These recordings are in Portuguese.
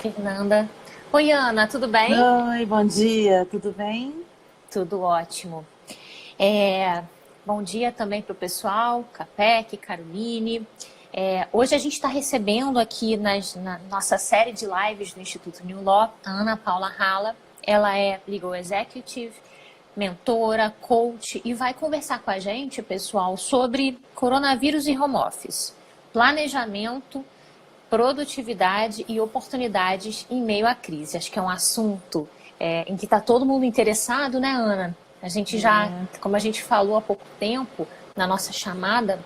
Fernanda. Oi, Ana, tudo bem? Oi, bom dia, tudo bem? Tudo ótimo. É, Bom dia também para o pessoal, Capec, Caroline. Hoje a gente está recebendo aqui na nossa série de lives do Instituto New Law, a Ana Paula Rala. Ela é Legal Executive, mentora, coach e vai conversar com a gente, pessoal, sobre coronavírus e home office, planejamento, produtividade e oportunidades em meio à crise. Acho que é um assunto em que está todo mundo interessado, né, Ana? A gente já, É, como a gente falou há pouco tempo, na nossa chamada,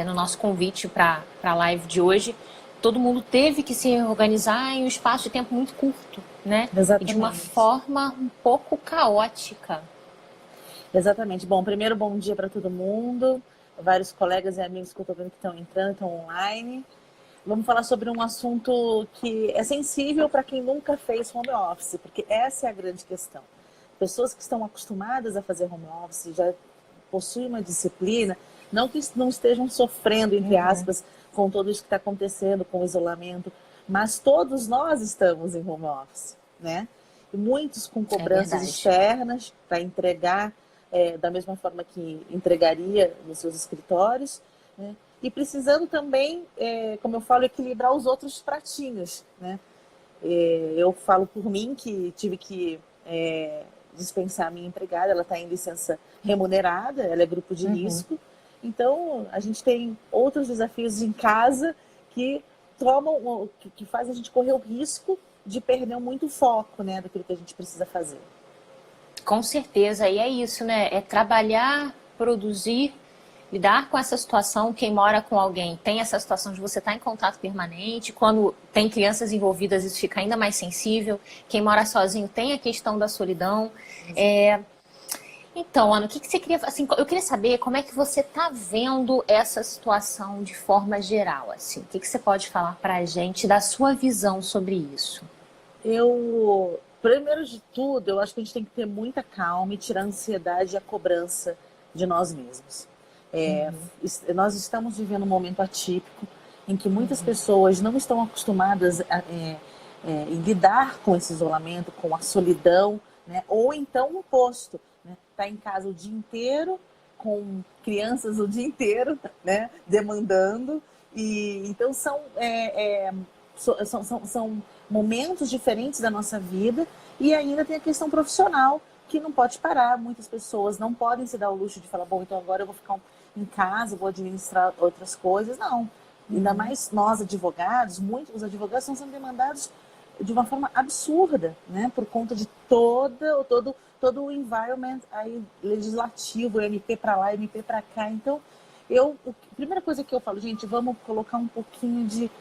no nosso convite para a live de hoje, todo mundo teve que se reorganizar em um espaço de tempo muito curto, né? E de uma exatamente, forma um pouco caótica. exatamente. Bom, primeiro bom dia para todo mundo, vários colegas e amigos que eu estou vendo que estão entrando, estão online. Vamos falar sobre um assunto que é sensível para quem nunca fez home office, porque essa é a grande questão. Pessoas que estão acostumadas a fazer home office, já possuem uma disciplina, não que não estejam sofrendo, entre aspas, com tudo isso que está acontecendo, com o isolamento, mas todos nós estamos em home office, né? E muitos com É cobranças verdade. externas para entregar da mesma forma que entregaria nos seus escritórios, né? E precisando também, como eu falo, equilibrar os outros pratinhos, né? Eu falo por mim que tive que dispensar a minha empregada, ela está em licença remunerada, ela é grupo de risco, então a gente tem outros desafios em casa que que fazem a gente correr o risco de perder muito foco, né, daquilo que a gente precisa fazer. Com certeza, e é isso, né? É trabalhar, produzir, lidar com essa situação. Quem mora com alguém tem essa situação de você estar em contato permanente. Quando tem crianças envolvidas, isso fica ainda mais sensível. Quem mora sozinho tem a questão da solidão. É, Então, Ana, o que você queria, assim, eu queria saber como é que você está vendo essa situação de forma geral, assim. O que você pode falar para a gente da sua visão sobre isso? Primeiro de tudo, eu acho que a gente tem que ter muita calma e tirar a ansiedade e a cobrança de nós mesmos. É, Nós estamos vivendo um momento atípico em que muitas pessoas não estão acostumadas em lidar com esse isolamento, com a solidão, né? Ou então o oposto, né? Tá em casa o dia inteiro, com crianças o dia inteiro, né? Demandando. E então são momentos diferentes da nossa vida e ainda tem a questão profissional que não pode parar. Muitas pessoas não podem se dar o luxo de falar, bom, então agora eu vou ficar em casa, vou administrar outras coisas. Não. Ainda mais nós, advogados, muitos os advogados estão sendo demandados de uma forma absurda, né? Por conta de todo o environment aí, legislativo, MP para lá, MP para cá. Então, a primeira coisa que eu falo, gente, vamos colocar um pouquinho de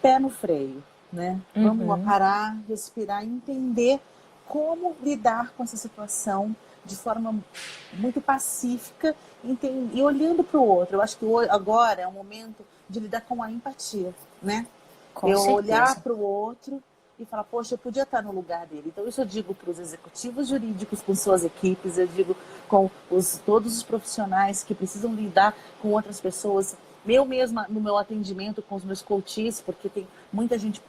pé no freio, né? Vamos parar, respirar, entender como lidar com essa situação de forma muito pacífica e olhando para o outro. Eu acho que agora é o momento de lidar com a empatia, né? Com Eu olhar certeza. para o outro e falar, poxa, eu podia estar no lugar dele. Então, isso eu digo para os executivos jurídicos com suas equipes, eu digo com todos os profissionais que precisam lidar com outras pessoas. Eu mesma, no meu atendimento com os meus coaches, porque tem muita gente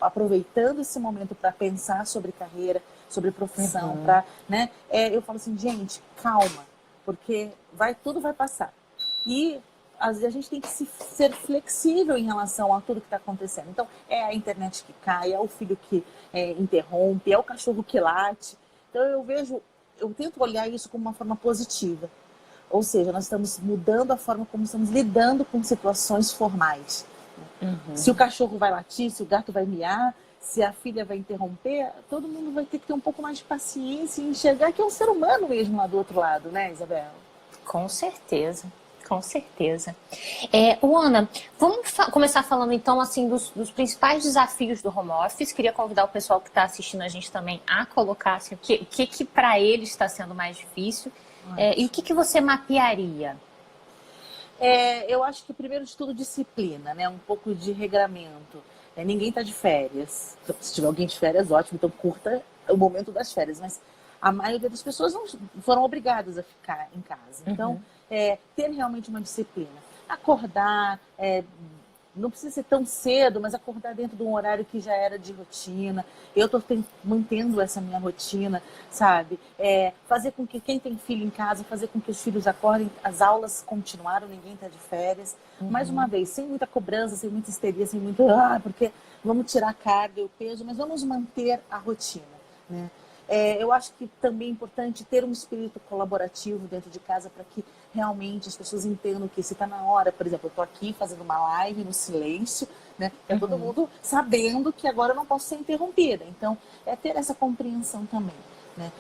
aproveitando esse momento para pensar sobre carreira, sobre profissão, né? Eu falo assim, gente, calma, porque tudo vai passar. E a gente tem que ser flexível em relação a tudo que está acontecendo. Então, é a internet que cai, é o filho que interrompe, é o cachorro que late. Então, eu tento olhar isso como uma forma positiva. Ou seja, nós estamos mudando a forma como estamos lidando com situações formais. Se o cachorro vai latir, se o gato vai miar, se a filha vai interromper, todo mundo vai ter que ter um pouco mais de paciência e enxergar que é um ser humano mesmo lá do outro lado, né, Isabel? Com certeza, com certeza. Ana, vamos começar falando então assim dos principais desafios do home office. Queria convidar o pessoal que está assistindo a gente também a colocar assim, o que para eles está sendo mais difícil e o que você mapearia. Eu acho que, primeiro de tudo, disciplina, né? Um pouco de regramento. Ninguém está de férias. Se tiver alguém de férias, ótimo, então curta o momento das férias. Mas a maioria das pessoas não foram obrigadas a ficar em casa. Então, ter realmente uma disciplina. Acordar, não precisa ser tão cedo, mas acordar dentro de um horário que já era de rotina. Eu estou mantendo essa minha rotina, sabe? Fazer com que quem tem filho em casa, fazer com que os filhos acordem, as aulas continuaram, ninguém está de férias. Mais uma vez, sem muita cobrança, sem muita histeria, sem muito, porque vamos tirar a carga e o peso, mas vamos manter a rotina, né? Eu acho que também é importante ter um espírito colaborativo dentro de casa para que realmente as pessoas entendam que se está na hora, por exemplo, eu estou aqui fazendo uma live no silêncio, né? Todo mundo sabendo que agora eu não posso ser interrompida. Então, ter essa compreensão também, né?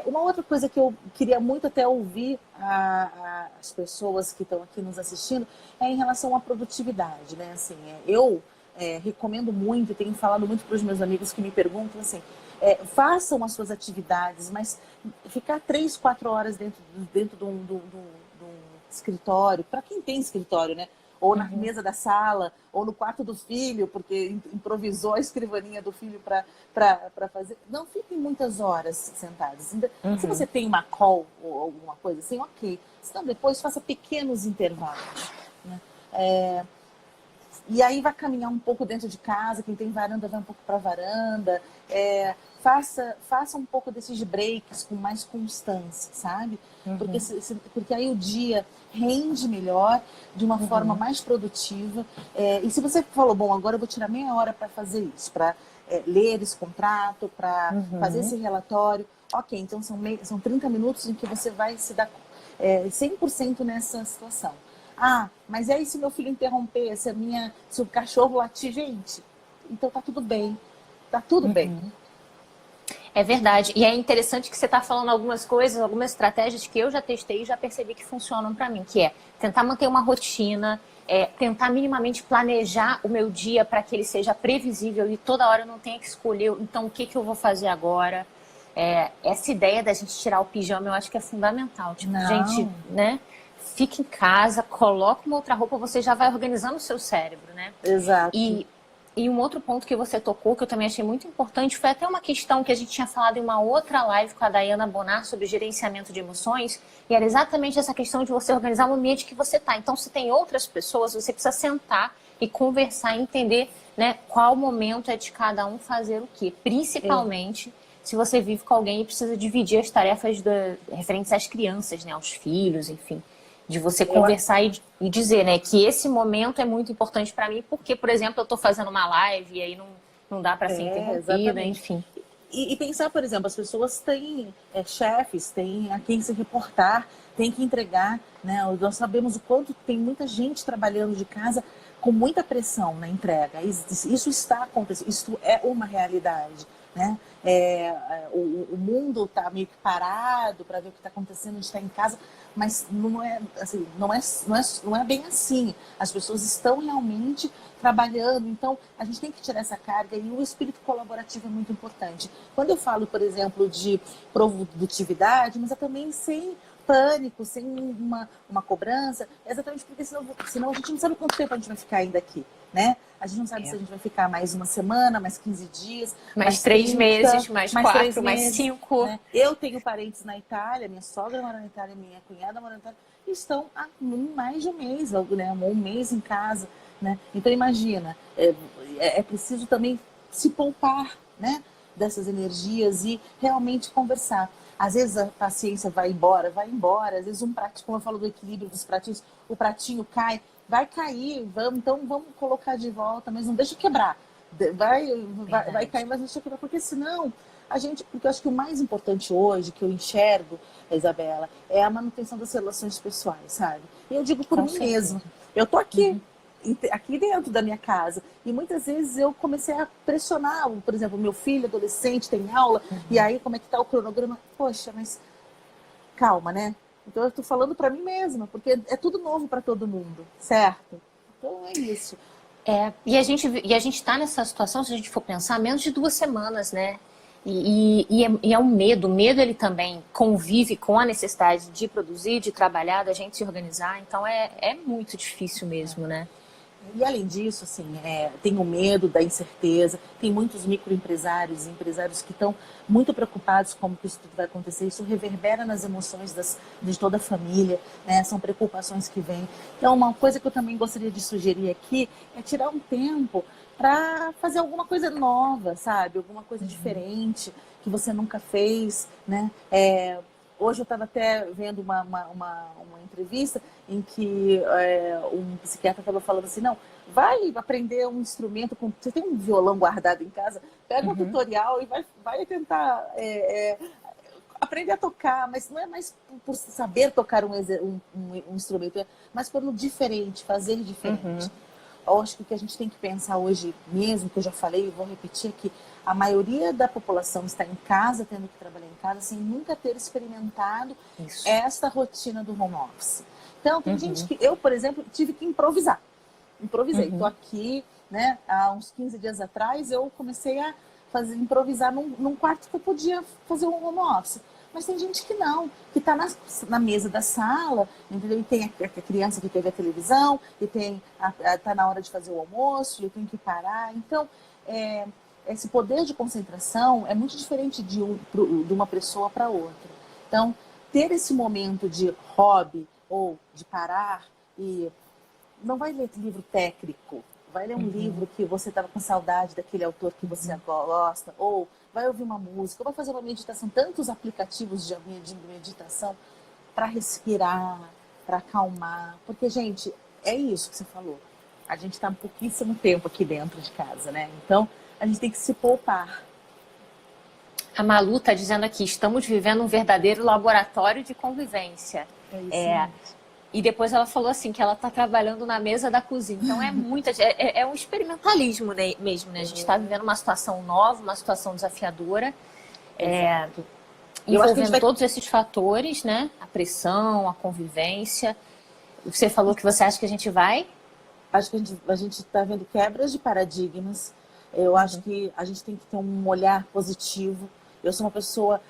Uma outra coisa que eu queria muito até ouvir as pessoas que estão aqui nos assistindo é em relação à produtividade, né? Assim, eu recomendo muito, tenho falado muito para os meus amigos que me perguntam assim, façam as suas atividades, mas ficar 3, 4 horas dentro de um escritório, para quem tem escritório, né? Ou na mesa da sala, ou no quarto do filho, porque improvisou a escrivaninha do filho para fazer. Não fiquem muitas horas sentados. Se você tem uma call ou alguma coisa assim, ok. Senão depois faça pequenos intervalos, né? E aí vai caminhar um pouco dentro de casa, quem tem varanda vai um pouco para a varanda. Faça um pouco desses breaks com mais constância, sabe? Porque aí o dia rende melhor, de uma forma mais produtiva. E se você falou, bom, agora eu vou tirar meia hora para fazer isso, para ler esse contrato, para fazer esse relatório. Ok, então são 30 minutos em que você vai se dar 100% nessa situação. Mas e aí se meu filho interromper, se o cachorro latir, gente, então tá tudo bem. Tá tudo bem. É verdade. E é interessante que você está falando algumas coisas, algumas estratégias que eu já testei e já percebi que funcionam para mim, que é tentar manter uma rotina, tentar minimamente planejar o meu dia para que ele seja previsível e toda hora eu não tenha que escolher, então, o que eu vou fazer agora. Essa ideia da gente tirar o pijama, eu acho que é fundamental. Tipo, gente, né? Fica em casa, coloca uma outra roupa, você já vai organizando o seu cérebro, né? Exato. E um outro ponto que você tocou, que eu também achei muito importante, foi até uma questão que a gente tinha falado em uma outra live com a Dayana Bonar sobre gerenciamento de emoções, e era exatamente essa questão de você organizar o ambiente que você está. Então, se tem outras pessoas, você precisa sentar e conversar e entender, né, qual momento é de cada um fazer o quê. Principalmente se você vive com alguém e precisa dividir as tarefas referentes às crianças, né, aos filhos, enfim. De você conversar e dizer, né, que esse momento é muito importante para mim, porque, por exemplo, eu estou fazendo uma live e aí não dá para ser interrompida, enfim. E pensar, por exemplo, as pessoas têm chefes, têm a quem se reportar, têm que entregar, né? Nós sabemos o quanto tem muita gente trabalhando de casa com muita pressão na entrega. Isso está acontecendo, isso é uma realidade, né? O mundo está meio que parado para ver o que está acontecendo, a gente está em casa, mas não é bem assim. As pessoas estão realmente trabalhando, então a gente tem que tirar essa carga e o espírito colaborativo é muito importante. Quando eu falo, por exemplo, de produtividade, mas é também sem pânico, sem uma cobrança, exatamente porque senão a gente não sabe quanto tempo a gente vai ficar ainda aqui, né? A gente não sabe se a gente vai ficar mais uma semana, mais 15 dias, mais 3 meses, mais 4, mais 5. Né? Eu tenho parentes na Itália, minha sogra mora na Itália, minha cunhada mora na Itália, e estão há mais de um mês, né? Um mês em casa, né? Então imagina, é preciso também se poupar, né, dessas energias e realmente conversar. Às vezes a paciência vai embora, às vezes um pratinho, como eu falo do equilíbrio dos pratinhos, o pratinho cai, vai cair, então vamos colocar de volta, mas não deixa quebrar. Vai cair, mas não deixa quebrar, porque senão porque eu acho que o mais importante hoje que eu enxergo, Isabela, é a manutenção das relações pessoais, sabe? E eu digo por mim mesma. Eu tô aqui dentro da minha casa. E muitas vezes eu comecei a pressionar, por exemplo, meu filho, adolescente, tem aula, e aí como é que tá o cronograma? Poxa, mas calma, né? Então eu tô falando para mim mesma, porque é tudo novo para todo mundo, certo? Então é isso. E a gente tá nessa situação, se a gente for pensar, menos de 2 semanas, né? E é um medo. O medo, ele também convive com a necessidade de produzir, de trabalhar, da gente se organizar. Então é muito difícil mesmo, né? E além disso, assim, tem o medo da incerteza, tem muitos microempresários, empresários que estão muito preocupados com como que isso tudo vai acontecer. Isso reverbera nas emoções de toda a família, né? São preocupações que vêm. Então, uma coisa que eu também gostaria de sugerir aqui é tirar um tempo para fazer alguma coisa nova, sabe? Alguma coisa diferente que você nunca fez, né? Hoje eu estava até vendo uma entrevista em que um psiquiatra estava falando assim, não, vai aprender um instrumento, você tem um violão guardado em casa, pega um tutorial e vai tentar aprender a tocar, mas não é mais por saber tocar um instrumento, mas pelo diferente, fazer diferente. Eu acho que o que a gente tem que pensar hoje mesmo, que eu já falei e vou repetir, é que a maioria da população está em casa, tendo que trabalhar em casa, sem nunca ter experimentado esta rotina do home office. Então, tem gente que... Eu, por exemplo, tive que improvisar. Improvisei. Estou aqui, né? Há uns 15 dias atrás, eu comecei a improvisar num quarto que eu podia fazer um home office. Mas tem gente que não, que está na mesa da sala, entendeu? E tem a criança que teve a televisão, e está na hora de fazer o almoço, e eu tenho que parar. Então, esse poder de concentração é muito diferente de uma pessoa para outra. Então, ter esse momento de hobby ou de parar e não vai ler livro técnico, vai ler um livro que você estava com saudade daquele autor que você gosta, ou vai ouvir uma música, ou vai fazer uma meditação. Tantos aplicativos de meditação para respirar, para acalmar. Porque, gente, é isso que você falou. A gente está há pouquíssimo tempo aqui dentro de casa, né? Então, a gente tem que se poupar. A Malu está dizendo aqui, estamos vivendo um verdadeiro laboratório de convivência. É isso. E depois ela falou assim, que ela está trabalhando na mesa da cozinha. Então é um experimentalismo, né, mesmo, né? A gente está vivendo uma situação nova, uma situação desafiadora. Envolvendo todos esses fatores, né? A pressão, a convivência. Você falou que você acha que a gente vai? Acho que a gente está vendo quebras de paradigmas. Eu acho que a gente tem que ter um olhar positivo. Eu sou uma pessoa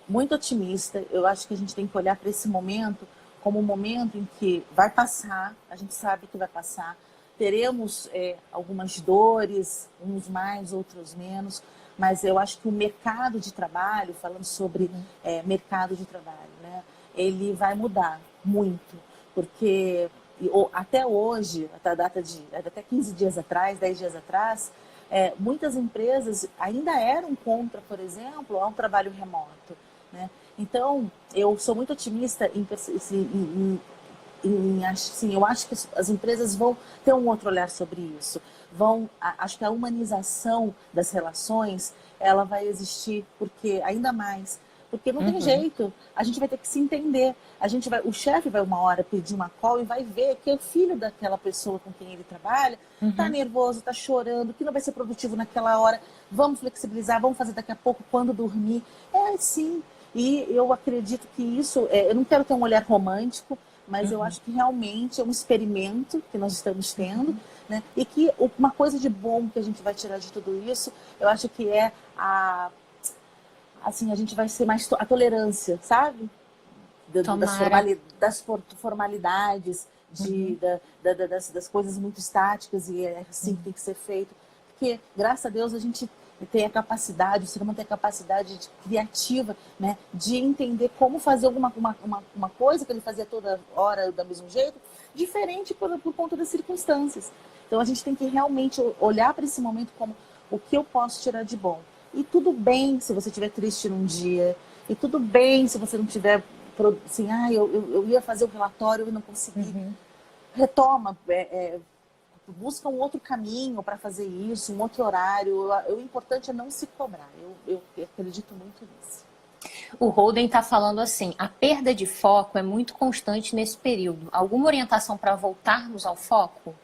muito otimista. Eu acho que a gente tem que olhar para esse momento como um momento em que vai passar, a gente sabe que vai passar. Teremos algumas dores, uns mais, outros menos, mas eu acho que o mercado de trabalho, falando sobre mercado de trabalho, né, ele vai mudar muito, porque até hoje, até 15 dias atrás, 10 dias atrás, muitas empresas ainda eram contra, por exemplo, a um trabalho remoto, né? Então, eu sou muito otimista eu acho que as empresas vão ter um outro olhar sobre isso. Acho que a humanização das relações, ela vai existir ainda mais. Porque não tem jeito, a gente vai ter que se entender. O chefe vai uma hora pedir uma call e vai ver que o filho daquela pessoa com quem ele trabalha está nervoso, está chorando, que não vai ser produtivo naquela hora. Vamos flexibilizar, vamos fazer daqui a pouco quando dormir. Sim. E eu acredito que isso, eu não quero ter um olhar romântico, mas eu acho que realmente é um experimento que nós estamos tendo, né? E que uma coisa de bom que a gente vai tirar de tudo isso, eu acho que a gente vai ser mais a tolerância, sabe? Das formalidades, das coisas muito estáticas e é assim que tem que ser feito. Porque, graças a Deus, a gente tem a capacidade, o ser humano tem a capacidade criativa, né, de entender como fazer uma coisa que ele fazia toda hora do mesmo jeito, diferente por conta das circunstâncias. Então a gente tem que realmente olhar para esse momento como o que eu posso tirar de bom. E tudo bem se você estiver triste num dia, e tudo bem se você não tiver assim, eu ia fazer o relatório e não consegui. Retoma, busca um outro caminho para fazer isso, um outro horário. O importante é não se cobrar. Eu acredito muito nisso. O Holden está falando assim, a perda de foco é muito constante nesse período. Alguma orientação para voltarmos ao foco?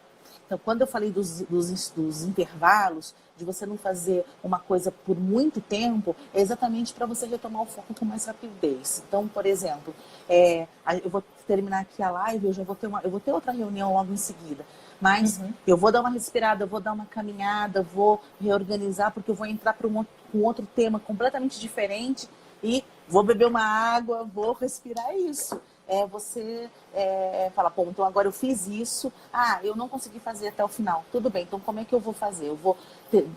Então, quando eu falei dos intervalos, de você não fazer uma coisa por muito tempo, é exatamente para você retomar o foco com mais rapidez. Então, por exemplo, eu vou terminar aqui a live, eu vou ter outra reunião logo em seguida. Mas eu vou dar uma respirada, eu vou dar uma caminhada, vou reorganizar, porque eu vou entrar para um outro tema completamente diferente e vou beber uma água, vou respirar isso. você fala, pô, então agora eu fiz isso, eu não consegui fazer até o final. Tudo bem, então como é que eu vou fazer? Eu vou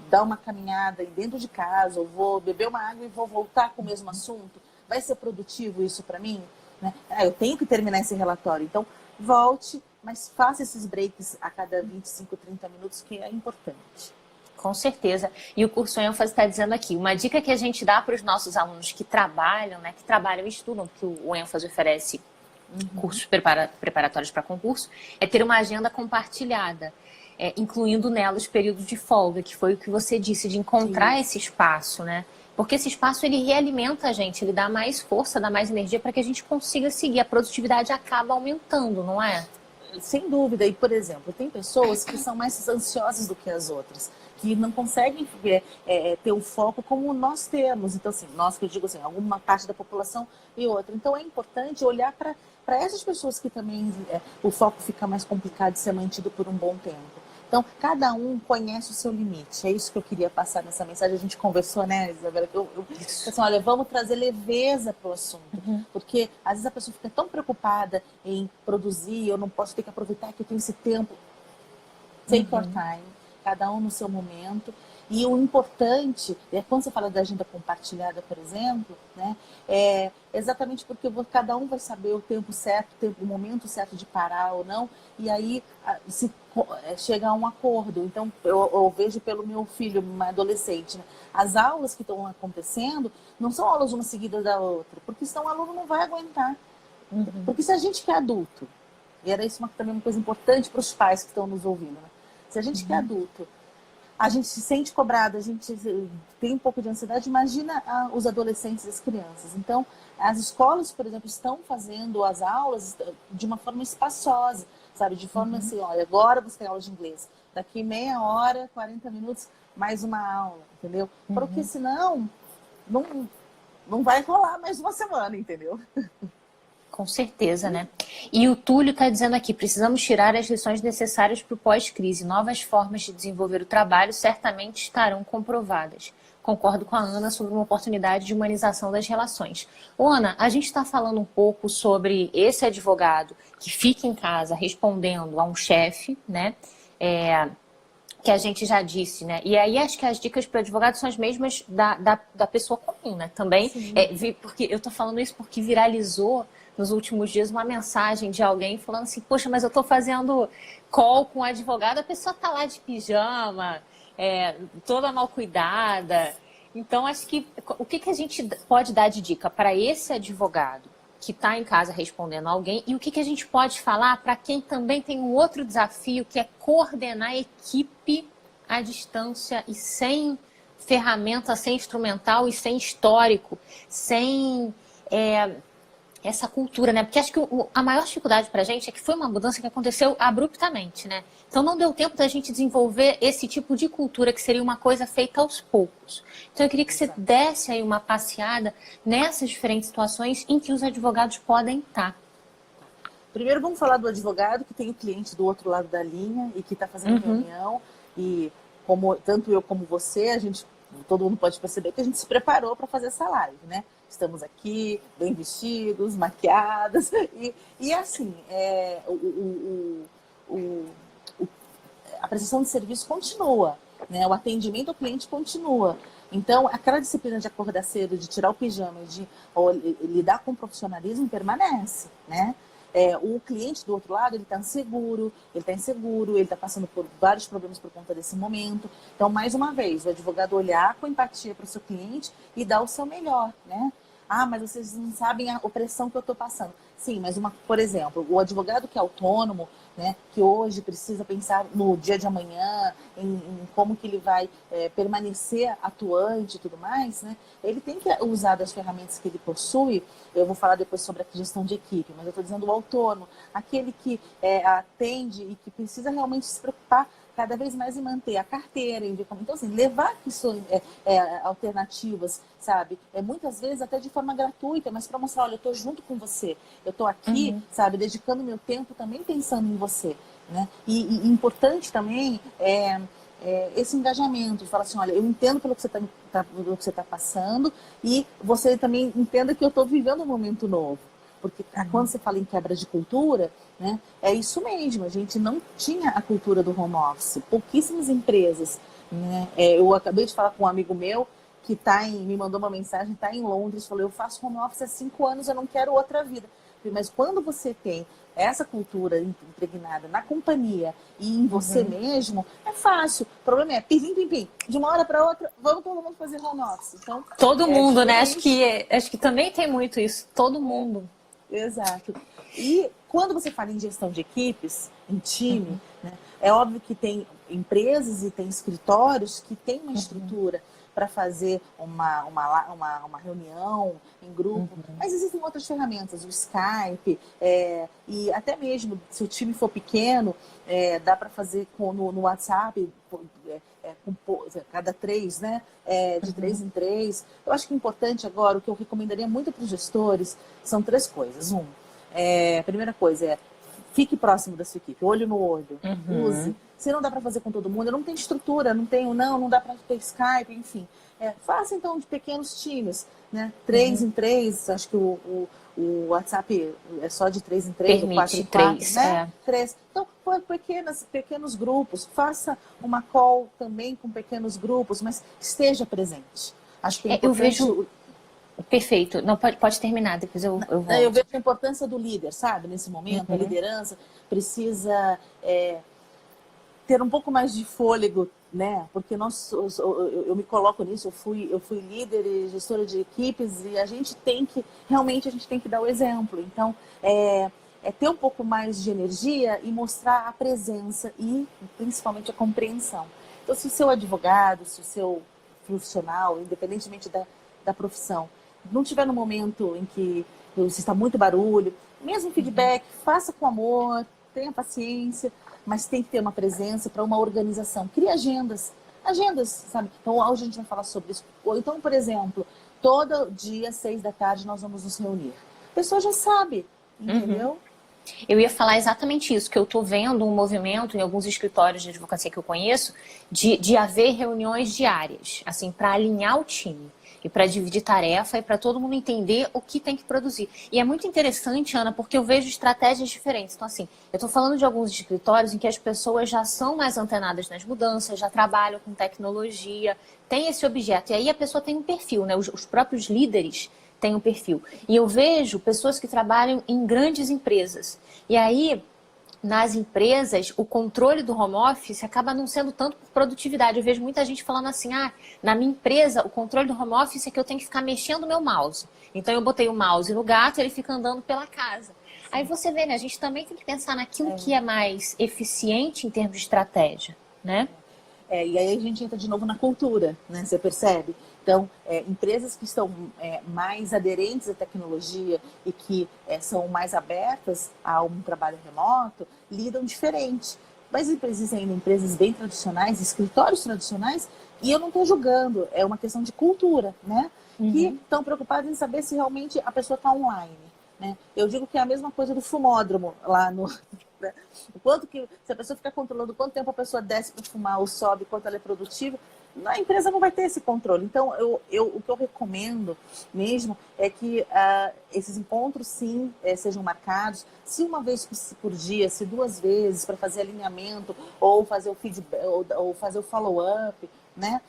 dar uma caminhada dentro de casa, eu vou beber uma água e vou voltar com o mesmo assunto? Vai ser produtivo isso para mim? Né? Eu tenho que terminar esse relatório. Então, volte, mas faça esses breaks a cada 25, 30 minutos, que é importante. Com certeza. E o curso ênfase está dizendo aqui, uma dica que a gente dá para os nossos alunos que trabalham, né, que trabalham e estudam, porque o ênfase oferece cursos preparatórios para concurso, é ter uma agenda compartilhada, incluindo nela os períodos de folga, que foi o que você disse, de encontrar esse espaço, né? Porque esse espaço, ele realimenta a gente, ele dá mais força, dá mais energia para que a gente consiga seguir. A produtividade acaba aumentando, não é? Sem dúvida. E, por exemplo, tem pessoas que são mais ansiosas do que as outras, que não conseguem ter o foco como nós temos. Então, assim, nós que eu digo assim, alguma parte da população e outra. Então, é importante olhar para essas pessoas que também o foco fica mais complicado de ser mantido por um bom tempo. Então, cada um conhece o seu limite. É isso que eu queria passar nessa mensagem. A gente conversou, né, Isabela? Assim, olha, vamos trazer leveza para o assunto. Porque, às vezes, a pessoa fica tão preocupada em produzir, eu não posso ter que aproveitar que eu tenho esse tempo. Take your time, cada um no seu momento. E o importante, quando você fala da agenda compartilhada, por exemplo, né, é exatamente porque cada um vai saber o tempo certo, o momento certo de parar ou não, e aí se chega a um acordo. Então, eu vejo pelo meu filho, uma adolescente, né, as aulas que estão acontecendo não são aulas uma seguida da outra, porque senão o aluno não vai aguentar. Porque se a gente que é adulto, e era isso também uma coisa importante para os pais que estão nos ouvindo, né? Se a gente que é adulto, a gente se sente cobrado, a gente tem um pouco de ansiedade, imagina os adolescentes e as crianças. Então, as escolas, por exemplo, estão fazendo as aulas de uma forma espaçosa, sabe? De forma assim, olha, agora você tem aula de inglês, daqui meia hora, 40 minutos, mais uma aula, entendeu? Porque senão, não vai rolar mais uma semana, entendeu? Com certeza, né? E o Túlio está dizendo aqui, precisamos tirar as lições necessárias para o pós-crise. Novas formas de desenvolver o trabalho certamente estarão comprovadas. Concordo com a Ana sobre uma oportunidade de humanização das relações. Ô, Ana, a gente está falando um pouco sobre esse advogado que fica em casa respondendo a um chefe, né? Que a gente já disse, né? E aí acho que as dicas para o advogado são as mesmas da pessoa comum, né? Também, porque eu tô falando isso porque viralizou nos últimos dias uma mensagem de alguém falando assim, poxa, mas eu tô fazendo call com o advogado, a pessoa tá lá de pijama, toda mal cuidada. Então, acho que o que a gente pode dar de dica para esse advogado que está em casa respondendo a alguém e o que a gente pode falar para quem também tem um outro desafio, que é coordenar a equipe à distância e sem ferramenta, sem instrumental e sem histórico, sem essa cultura, né? Porque acho que a maior dificuldade para a gente é que foi uma mudança que aconteceu abruptamente, né? Então não deu tempo da gente desenvolver esse tipo de cultura que seria uma coisa feita aos poucos. Então eu queria que você desse aí uma passeada nessas diferentes situações em que os advogados podem estar. Primeiro vamos falar do advogado que tem o cliente do outro lado da linha e que está fazendo reunião e tanto eu como você, todo mundo pode perceber que a gente se preparou para fazer essa live, né? Estamos aqui, bem vestidos, maquiadas, e assim, a prestação de serviço continua, né? O atendimento ao cliente continua. Então, aquela disciplina de acordar cedo, de tirar o pijama, de lidar com o profissionalismo permanece, né? O cliente do outro lado, ele está inseguro, ele está passando por vários problemas por conta desse momento. Então, mais uma vez, o advogado olhar com empatia para o seu cliente e dar o seu melhor, né? Mas vocês não sabem a opressão que eu estou passando. Sim, mas por exemplo, o advogado que é autônomo, né, que hoje precisa pensar no dia de amanhã, em como que ele vai permanecer atuante e tudo mais, né, ele tem que usar das ferramentas que ele possui. Eu vou falar depois sobre a gestão de equipe, mas eu estou dizendo o autônomo, aquele que atende e que precisa realmente se preocupar cada vez mais em manter a carteira, então assim, levar questões alternativas, sabe? Muitas vezes até de forma gratuita, mas para mostrar, olha, eu estou junto com você, eu estou aqui, sabe, dedicando meu tempo também pensando em você, né? E importante também esse engajamento, de falar assim, olha, eu entendo pelo que você tá passando e você também entenda que eu estou vivendo um momento novo. Porque quando você fala em quebra de cultura, né, é isso mesmo, a gente não tinha a cultura do home office, pouquíssimas empresas, né? Eu acabei de falar com um amigo meu que me mandou uma mensagem, está em Londres, falou, eu faço home office há 5 anos, eu não quero outra vida. Mas quando você tem essa cultura impregnada na companhia e em você mesmo, é fácil. O problema é, pim, pim, pim, de uma hora para outra, vamos todo mundo fazer home office. Então, Todo mundo, né? diferente. Acho que também tem muito isso. Todo mundo. Exato. E quando você fala em gestão de equipes, em time, né, é óbvio que tem empresas e tem escritórios que têm uma estrutura para fazer uma reunião em grupo, mas existem outras ferramentas, o Skype, e até mesmo se o time for pequeno, dá para fazer no WhatsApp, com cada 3, né? De 3 em 3. Eu acho que é importante agora, o que eu recomendaria muito para os gestores, são 3 coisas. A primeira coisa é, fique próximo da sua equipe, olho no olho, use. Se não dá para fazer com todo mundo, eu não tenho estrutura, não dá para ter Skype, enfim. Faça então de pequenos times, né? 3 em 3, acho que o WhatsApp é só de 3 em 3, ou 4 em 4, 3, né? 3. Então, por pequenos grupos, faça uma call também com pequenos grupos, mas esteja presente. Acho que é importante. Eu vejo... Perfeito. Não, pode terminar, depois eu volto. Eu vejo a importância do líder, sabe? Nesse momento, a liderança precisa ter um pouco mais de fôlego, né? Porque eu me coloco nisso, eu fui líder e gestora de equipes e realmente a gente tem que dar o exemplo. Então, ter um pouco mais de energia e mostrar a presença e principalmente a compreensão. Então, se o seu advogado, se o seu profissional, independentemente da profissão, não tiver no momento em que você está muito barulho, mesmo feedback, faça com amor, tenha paciência, mas tem que ter uma presença para uma organização. Crie agendas, sabe? Então, hoje a gente vai falar sobre isso. Ou então, por exemplo, todo dia, às 6 da tarde, nós vamos nos reunir. A pessoa já sabe, entendeu? Eu ia falar exatamente isso, que eu estou vendo um movimento em alguns escritórios de advocacia que eu conheço, de haver reuniões diárias, assim, para alinhar o time. E para dividir tarefa e para todo mundo entender o que tem que produzir. E é muito interessante, Ana, porque eu vejo estratégias diferentes. Então, assim, eu estou falando de alguns escritórios em que as pessoas já são mais antenadas nas mudanças, já trabalham com tecnologia, tem esse objeto. E aí a pessoa tem um perfil, né? Os próprios líderes têm um perfil. E eu vejo pessoas que trabalham em grandes empresas. E aí, nas empresas, o controle do home office acaba não sendo tanto por produtividade. Eu vejo muita gente falando assim, na minha empresa, o controle do home office é que eu tenho que ficar mexendo o meu mouse. Então eu botei o mouse no gato e ele fica andando pela casa. Aí você vê, né? A gente também tem que pensar naquilo que é mais eficiente em termos de estratégia, né? E aí a gente entra de novo na cultura, né? Você percebe? Então, empresas que estão mais aderentes à tecnologia e que são mais abertas a um trabalho remoto, lidam diferente. Mas existem ainda empresas bem tradicionais, escritórios tradicionais, e eu não estou julgando, é uma questão de cultura, né? Que estão preocupados em saber se realmente a pessoa está online. Né? Eu digo que é a mesma coisa do fumódromo lá no... O quanto que, se a pessoa ficar controlando quanto tempo a pessoa desce para fumar ou sobe, quanto ela é produtiva, a empresa não vai ter esse controle. Então, o que eu recomendo mesmo é que esses encontros, sim, sejam marcados. Se uma vez por dia, se 2 vezes, para fazer alinhamento, ou fazer o feedback, ou fazer o follow-up, né?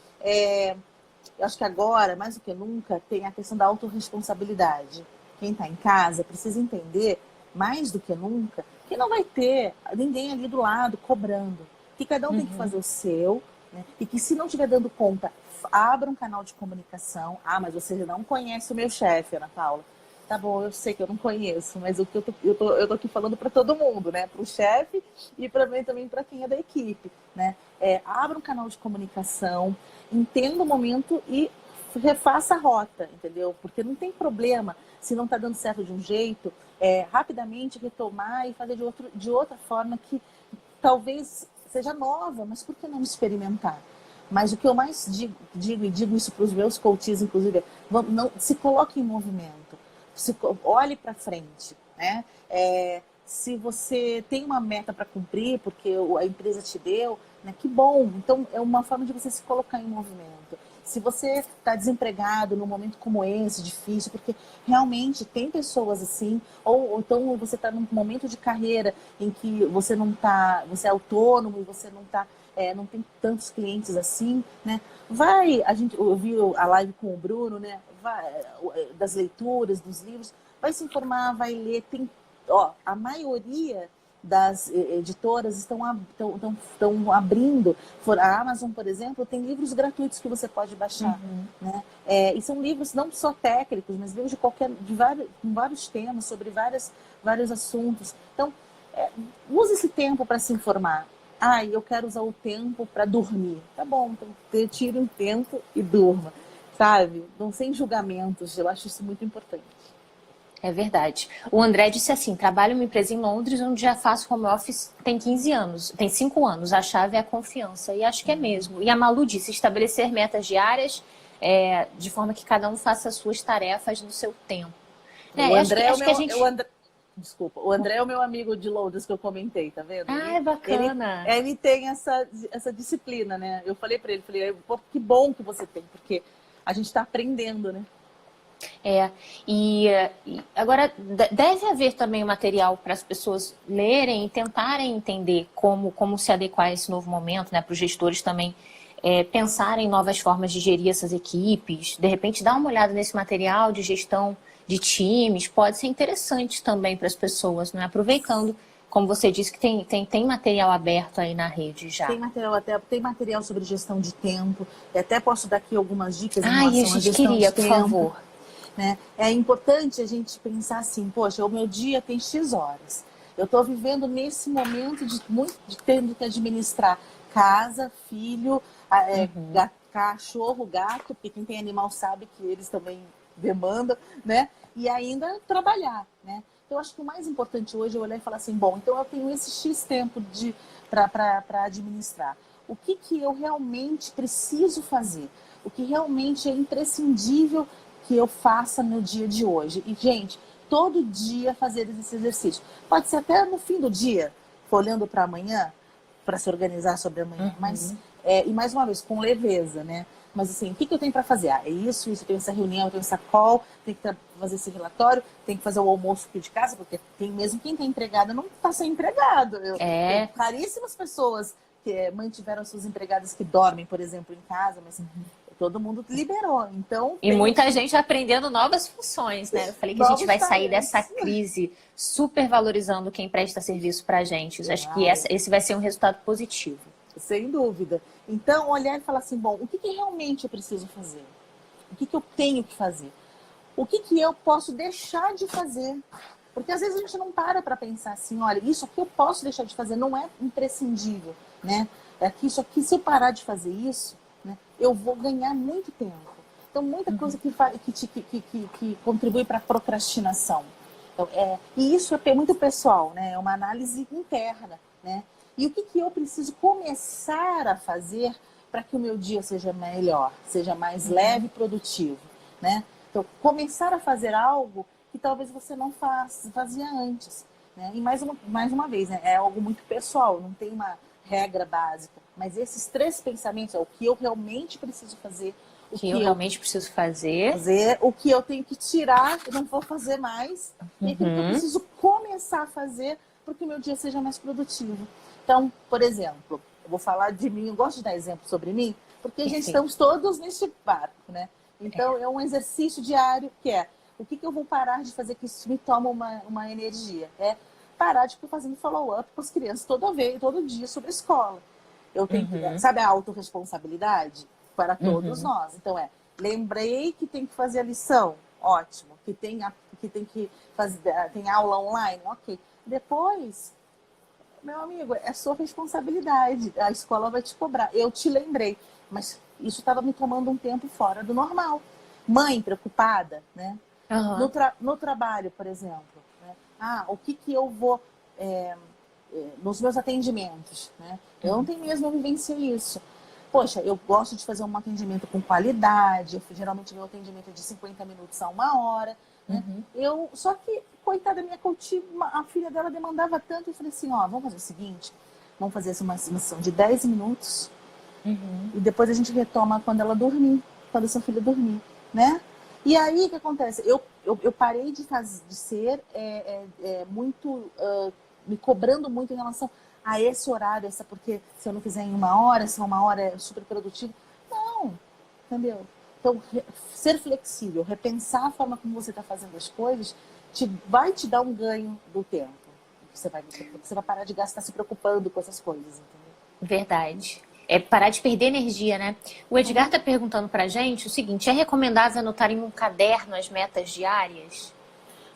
Eu acho que agora, mais do que nunca, tem a questão da autorresponsabilidade. Quem está em casa precisa entender, mais do que nunca, que não vai ter ninguém ali do lado cobrando. Que cada um tem que fazer o seu, né? E que se não estiver dando conta, abra um canal de comunicação. Mas você não conhece o meu chefe, Ana Paula. Tá bom, eu sei que eu não conheço, mas o que eu tô aqui falando para todo mundo, né? Para o chefe e também para quem é da equipe, né? Abra um canal de comunicação, entenda o momento e refaça a rota, entendeu? Porque não tem problema se não está dando certo de um jeito, rapidamente retomar e fazer de outra forma que talvez seja nova, mas por que não experimentar? Mas o que eu mais digo isso para os meus coaches, inclusive, se coloque em movimento, olhe para frente, né? Se você tem uma meta para cumprir, porque a empresa te deu, né, que bom. Então, é uma forma de você se colocar em movimento. Se você está desempregado num momento como esse, difícil, porque realmente tem pessoas assim, ou então você está num momento de carreira em que você não tá, você é autônomo e você não tá, não tem tantos clientes assim, né? Eu vi a live com o Bruno, né? Das leituras, dos livros, vai se informar, vai ler, a maioria das editoras estão abrindo. A Amazon, por exemplo, tem livros gratuitos que você pode baixar. Né? E são livros não só técnicos, mas livros com vários temas, sobre vários assuntos. Então, use esse tempo para se informar. Eu quero usar o tempo para dormir. Tá bom, então tire um tempo e durma. Sabe? Não sem julgamentos. Eu acho isso muito importante. É verdade. O André disse assim, trabalho em uma empresa em Londres, onde já faço home office tem 15 anos, tem 5 anos. A chave é a confiança. E acho que é mesmo. E a Malu disse, estabelecer metas diárias, de forma que cada um faça as suas tarefas no seu tempo. Desculpa, o André é o meu amigo de Londres que eu comentei, tá vendo? É bacana. Ele tem essa disciplina, né? Eu falei para ele, pô, que bom que você tem, porque a gente está aprendendo, né? E agora deve haver também um material para as pessoas lerem e tentarem entender como se adequar a esse novo momento, né? Para os gestores também pensarem em novas formas de gerir essas equipes, de repente dar uma olhada nesse material de gestão de times, pode ser interessante também para as pessoas, né? Aproveitando, como você disse, que tem material aberto aí na rede já. Tem material sobre gestão de tempo, e até posso dar aqui algumas dicas em relação à gestão de tempo. Por favor. Né? É importante a gente pensar assim, poxa, o meu dia tem X horas. Eu estou vivendo nesse momento de tendo que administrar casa, filho, cachorro, gato, porque quem tem animal sabe que eles também demandam, né? E ainda trabalhar, né? Então, eu acho que o mais importante hoje é olhar e falar assim, bom, então eu tenho esse X tempo para administrar. O que eu realmente preciso fazer? O que realmente é imprescindível que eu faça no dia de hoje? E, gente, todo dia fazer esse exercício. Pode ser até no fim do dia, olhando para amanhã, para se organizar sobre amanhã. Mas, e mais uma vez, com leveza, né? Mas assim, o que eu tenho para fazer? É isso, eu tenho essa reunião, eu tenho essa call, tenho que fazer esse relatório, tenho que fazer o almoço aqui de casa, porque tem mesmo quem está empregado não está sem empregado. Tem caríssimas pessoas que mantiveram suas empregadas que dormem, por exemplo, em casa, mas todo mundo liberou. Então, e muita gente aprendendo novas funções, né? Eu falei que a gente vai sair dessa crise super valorizando quem presta serviço para a gente. Eu acho que esse vai ser um resultado positivo. Sem dúvida. Então, olhar e falar assim, bom, o que realmente eu preciso fazer? O que eu tenho que fazer? O que eu posso deixar de fazer? Porque às vezes a gente não para pensar assim, olha, isso aqui eu posso deixar de fazer, não é imprescindível, né? Isso aqui, se eu parar de fazer isso, né, eu vou ganhar muito tempo. Então, muita coisa que contribui para a procrastinação. Então, e isso é muito pessoal, né? É uma análise interna, né? E o que eu preciso começar a fazer para que o meu dia seja melhor, seja mais leve e produtivo, né? Então, começar a fazer algo que talvez você não fazia antes, né? E mais uma vez, né? É algo muito pessoal, não tem uma regra básica. Mas esses 3 pensamentos, o que eu realmente preciso fazer, o que eu realmente preciso fazer, o que eu tenho que tirar, eu não vou fazer mais, e o que eu preciso começar a fazer para que o meu dia seja mais produtivo. Então, por exemplo, eu vou falar de mim, eu gosto de dar exemplo sobre mim, porque a gente estamos todos neste barco, né? Então, é um exercício diário que o que eu vou parar de fazer que isso me toma uma energia? É parar de ficar fazendo follow-up com as crianças todo dia sobre a escola. Eu tenho que, sabe a autorresponsabilidade? Para todos nós. Então, lembrei que tem que fazer a lição, ótimo. Que tem que fazer, tem aula online, ok. Depois, meu amigo, é sua responsabilidade. A escola vai te cobrar. Eu te lembrei, mas isso estava me tomando um tempo fora do normal. Mãe preocupada, né? No trabalho, por exemplo, né? O que eu vou nos meus atendimentos, né? Eu não tenho mesmo, eu vivenciei isso. Poxa, eu gosto de fazer um atendimento com qualidade. Geralmente meu atendimento é de 50 minutos a 1 hora. Né? Só que, coitada minha coach, a filha dela demandava tanto. Eu falei assim, vamos fazer o seguinte, vamos fazer uma sessão de 10 minutos e depois a gente retoma quando ela dormir. quando seu filho dormir, né? E aí, o que acontece? Eu parei de ser muito, me cobrando muito em relação a esse horário, porque se eu não fizer em 1 hora, se 1 hora é super produtivo. Não, entendeu? Então, ser flexível, repensar a forma como você está fazendo as coisas, vai te dar um ganho do tempo. Você vai parar de gastar se preocupando com essas coisas, entendeu? Verdade. É parar de perder energia, né? O Edgar está perguntando pra gente o seguinte: é recomendável anotar em um caderno as metas diárias?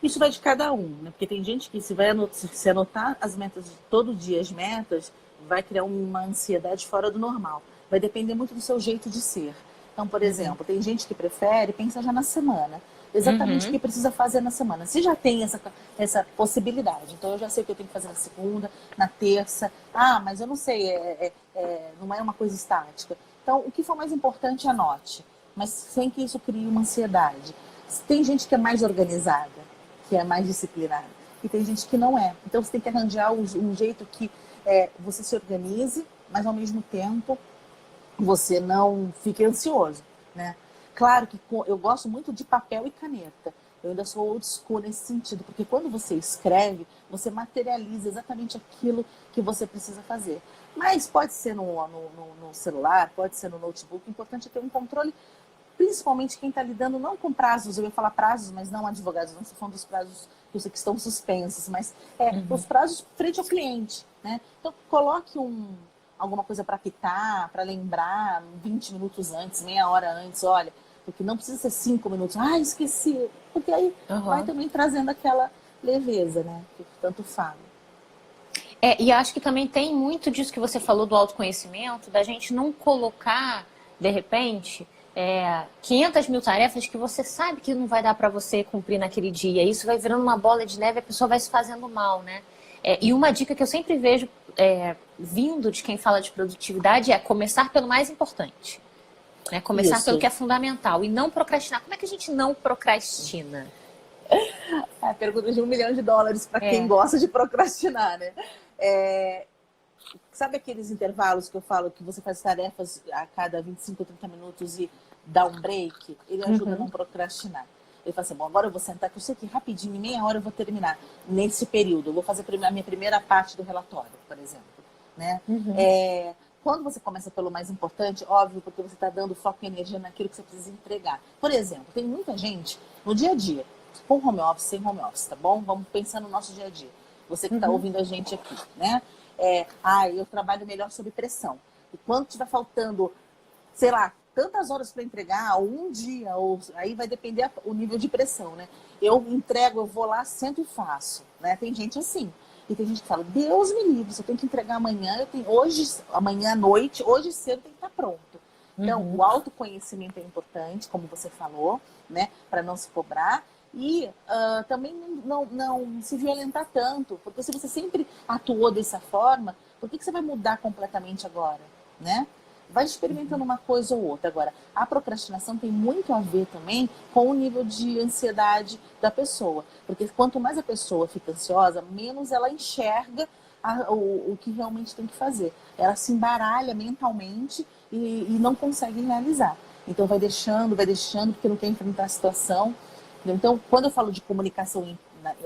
Isso vai de cada um, né? Porque tem gente que se anotar as metas, todo dia as metas, vai criar uma ansiedade fora do normal. Vai depender muito do seu jeito de ser. Então, por exemplo, tem gente que prefere pensar já na semana. Exatamente o que precisa fazer na semana. Se já tem essa possibilidade, então eu já sei o que eu tenho que fazer na segunda, na terça. Ah, mas eu não sei, não é uma coisa estática. Então, o que for mais importante, anote. Mas sem que isso crie uma ansiedade. Tem gente que é mais organizada, que é mais disciplinada. E tem gente que não é. Então, você tem que arranjar um jeito que você se organize, mas ao mesmo tempo você não fique ansioso, né? Claro que eu gosto muito de papel e caneta. Eu ainda sou old school nesse sentido, porque quando você escreve, você materializa exatamente aquilo que você precisa fazer. Mas pode ser no celular, pode ser no notebook. O importante é ter um controle, principalmente quem está lidando não com prazos. Eu ia falar prazos, mas não advogados. Não estou falando dos prazos que eu sei que estão suspensos, mas os prazos frente ao cliente, né? Então, coloque alguma coisa para apitar, para lembrar 20 minutos antes, meia hora antes, olha, porque não precisa ser 5 minutos, esqueci, porque aí vai também trazendo aquela leveza, né, que tanto fala. E acho que também tem muito disso que você falou do autoconhecimento, da gente não colocar, de repente, 500 mil tarefas que você sabe que não vai dar para você cumprir naquele dia. Isso vai virando uma bola de neve e a pessoa vai se fazendo mal, né? E uma dica que eu sempre vejo vindo de quem fala de produtividade é começar pelo mais importante. Né? Começar pelo que é fundamental e não procrastinar. Como é que a gente não procrastina? A pergunta de $1 milhão para quem gosta de procrastinar, né? Sabe aqueles intervalos que eu falo que você faz tarefas a cada 25 ou 30 minutos e dá um break? Ele ajuda a não procrastinar. Ele fala assim, bom, agora eu vou sentar, que eu sei que rapidinho, em meia hora eu vou terminar nesse período. Eu vou fazer a minha primeira parte do relatório, por exemplo. Né? Quando você começa pelo mais importante, óbvio, porque você está dando foco e energia naquilo que você precisa entregar. Por exemplo, tem muita gente no dia a dia, com home office, sem home office, tá bom? Vamos pensar no nosso dia a dia. Você que está ouvindo a gente aqui, né? Eu trabalho melhor sob pressão. E quando estiver faltando, sei lá, tantas horas para entregar, ou um dia, aí vai depender o nível de pressão, né? Eu entrego, eu vou lá, sento e faço, né? Tem gente assim. E tem gente que fala, Deus me livre, se eu tenho que entregar amanhã, amanhã à noite, hoje cedo tem que estar pronto. Então, o autoconhecimento é importante, como você falou, né? Para não se cobrar. E também não se violentar tanto, porque se você sempre atuou dessa forma, por que você vai mudar completamente agora, né? Vai experimentando uma coisa ou outra. Agora, a procrastinação tem muito a ver também com o nível de ansiedade da pessoa. Porque quanto mais a pessoa fica ansiosa, menos ela enxerga o que realmente tem que fazer. Ela se embaralha mentalmente e não consegue realizar. Então vai deixando, porque não quer enfrentar a situação. Então, quando eu falo de comunicação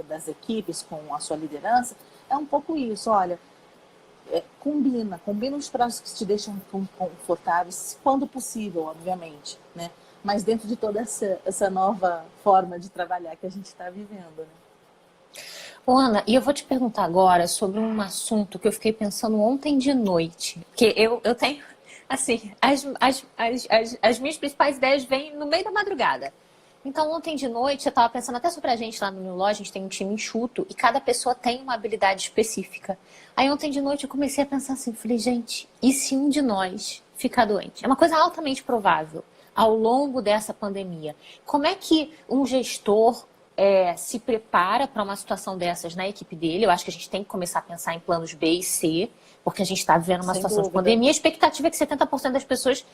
das equipes com a sua liderança, é um pouco isso. Olha, combina os prazos que te deixam confortáveis, quando possível, obviamente, né? Mas dentro de toda essa nova forma de trabalhar que a gente está vivendo, né? Ana, e eu vou te perguntar agora sobre um assunto que eu fiquei pensando ontem de noite. Porque eu tenho, assim, as minhas principais ideias vêm no meio da madrugada. Então, ontem de noite, eu estava pensando até sobre a gente lá no New Law, a gente tem um time enxuto e cada pessoa tem uma habilidade específica. Aí, ontem de noite, eu comecei a pensar assim, falei, gente, e se um de nós ficar doente? É uma coisa altamente provável ao longo dessa pandemia. Como é que um gestor se prepara para uma situação dessas na equipe dele? Eu acho que a gente tem que começar a pensar em planos B e C, porque a gente está vivendo uma situação de pandemia. A expectativa é que 70% das pessoas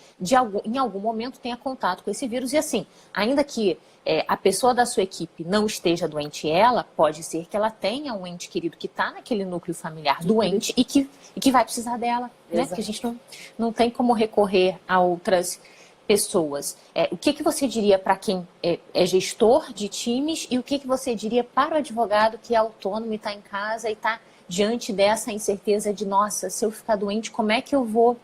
em algum momento tenha contato com esse vírus. E assim, ainda que a pessoa da sua equipe não esteja doente, pode ser que ela tenha um ente querido que está naquele núcleo familiar doente e que vai precisar dela, né? Porque a gente não tem como recorrer a outras pessoas. O que você diria para quem é gestor de times e o que você diria para o advogado que é autônomo e está em casa e está diante dessa incerteza de, nossa, se eu ficar doente, como é que eu vou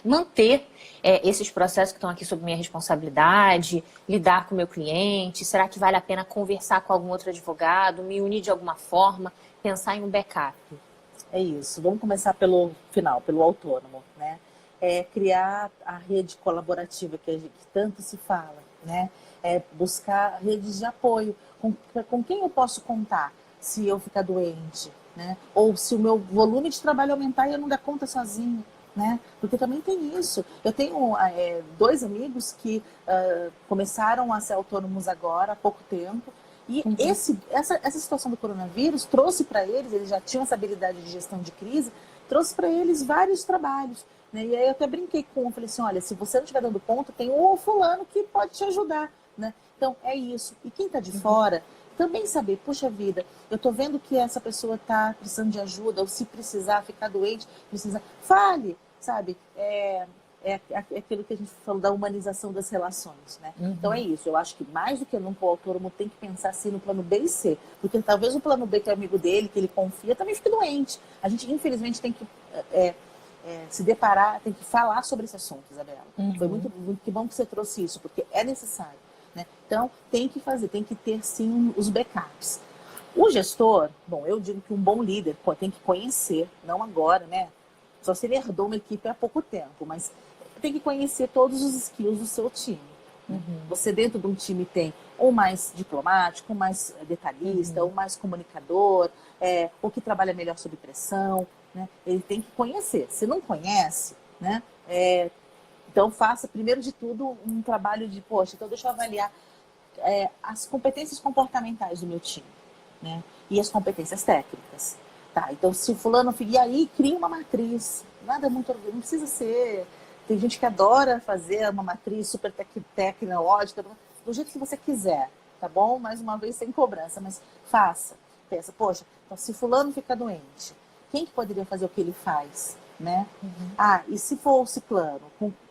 manter esses processos que estão aqui sob minha responsabilidade, lidar com o meu cliente, será que vale a pena conversar com algum outro advogado, me unir de alguma forma, pensar em um backup? É isso, vamos começar pelo final, pelo autônomo, né? Criar a rede colaborativa que tanto se fala, né? Buscar redes de apoio, com quem eu posso contar se eu ficar doente, né? Ou se o meu volume de trabalho aumentar e eu não dar conta sozinho, né? Porque também tem isso. Eu tenho 2 amigos que começaram a ser autônomos agora, há pouco tempo, e essa situação do coronavírus trouxe para eles já tinham essa habilidade de gestão de crise, trouxe para eles vários trabalhos, né? E aí eu até brinquei com um, falei assim, olha, se você não estiver dando conta, tem o fulano que pode te ajudar, né? Então, é isso. E quem está de fora, também saber, puxa vida, eu estou vendo que essa pessoa está precisando de ajuda, ou se precisar ficar doente, fale, sabe? É aquilo que a gente falou da humanização das relações, né? Então é isso, eu acho que mais do que nunca o autônomo tem que pensar assim no plano B e C, porque talvez o plano B, que é amigo dele, que ele confia, também fique doente. A gente, infelizmente, tem que se deparar, tem que falar sobre esse assunto, Isabela. Foi muito que bom que você trouxe isso, porque é necessário, né? Então, tem que fazer, tem que ter, sim, os backups. O gestor, bom, eu digo que um bom líder tem que conhecer, não agora, né? Só se ele herdou uma equipe há pouco tempo, mas tem que conhecer todos os skills do seu time. Você dentro de um time tem ou mais diplomático, ou mais detalhista, ou mais comunicador, ou que trabalha melhor sob pressão, né? Ele tem que conhecer. Se não conhece, né? Então faça, primeiro de tudo, um trabalho de, poxa, então deixa eu avaliar as competências comportamentais do meu time, né? E as competências técnicas. Tá, então se o fulano... E aí cria uma matriz. Nada muito... Não precisa ser... Tem gente que adora fazer uma matriz super tecnológica, do jeito que você quiser, tá bom? Mais uma vez, sem cobrança, mas faça. Pensa, poxa, então se fulano fica doente, quem que poderia fazer o que ele faz, né? E se for o ciclano,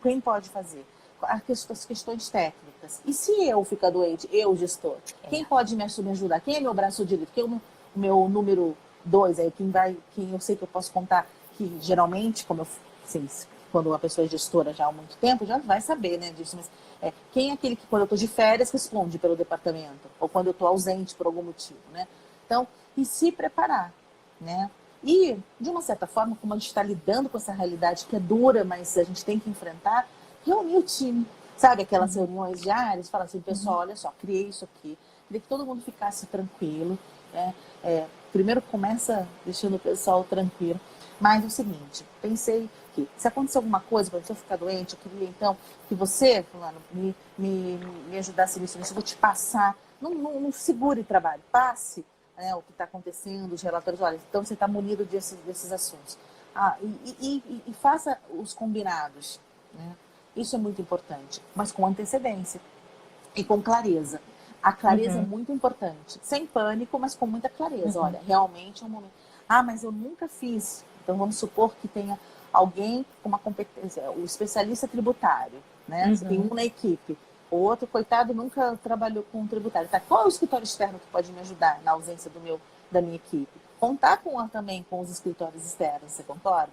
quem pode fazer? As questões técnicas. E se eu ficar doente, eu, gestor, quem pode me ajudar? Quem é meu braço direito? Quem é o meu número 2 aí? Quem eu sei que eu posso contar, que geralmente, como eu sei, quando uma pessoa é gestora já há muito tempo, já vai saber, né, disso. Mas quem é aquele que, quando eu estou de férias, responde pelo departamento? Ou quando eu estou ausente por algum motivo, né? Então, e se preparar, né? E, de uma certa forma, como a gente está lidando com essa realidade que é dura, mas a gente tem que enfrentar, reunir o time. Sabe aquelas reuniões diárias? Fala assim, pessoal, olha só, criei isso aqui. Queria que todo mundo ficasse tranquilo, né? Primeiro começa deixando o pessoal tranquilo. Mas é o seguinte, pensei que se acontecer alguma coisa, para eu ficar doente, eu queria então que você, fulano, me ajudasse nisso, eu vou te passar. Não segure trabalho, passe, né, o que está acontecendo, os relatórios. Olha, então você está munido desses assuntos. E faça os combinados, né? Isso é muito importante, mas com antecedência e com clareza. A clareza é muito importante, sem pânico, mas com muita clareza. Olha, realmente é um momento... mas eu nunca fiz. Então, vamos supor que tenha alguém com uma competência, o especialista tributário, né? Você tem um na equipe, o outro, coitado, nunca trabalhou com um tributário. Tá? Qual é o escritório externo que pode me ajudar na ausência da minha equipe? Contar também com os escritórios externos, você concorda?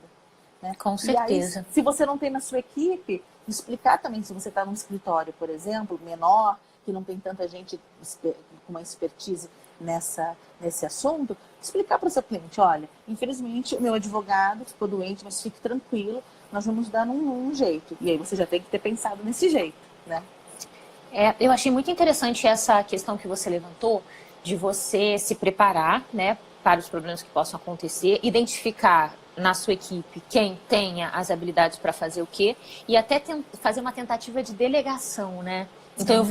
Né? Com certeza. E aí, se você não tem na sua equipe, explicar também, se você está num escritório, por exemplo, menor, que não tem tanta gente com uma expertise nesse assunto, explicar para o seu cliente, olha, infelizmente o meu advogado ficou doente, mas fique tranquilo, nós vamos dar um jeito. E aí você já tem que ter pensado nesse jeito, né? Eu achei muito interessante essa questão que você levantou, de você se preparar, né, para os problemas que possam acontecer, identificar na sua equipe quem tenha as habilidades para fazer o quê, e até fazer uma tentativa de delegação, né? Então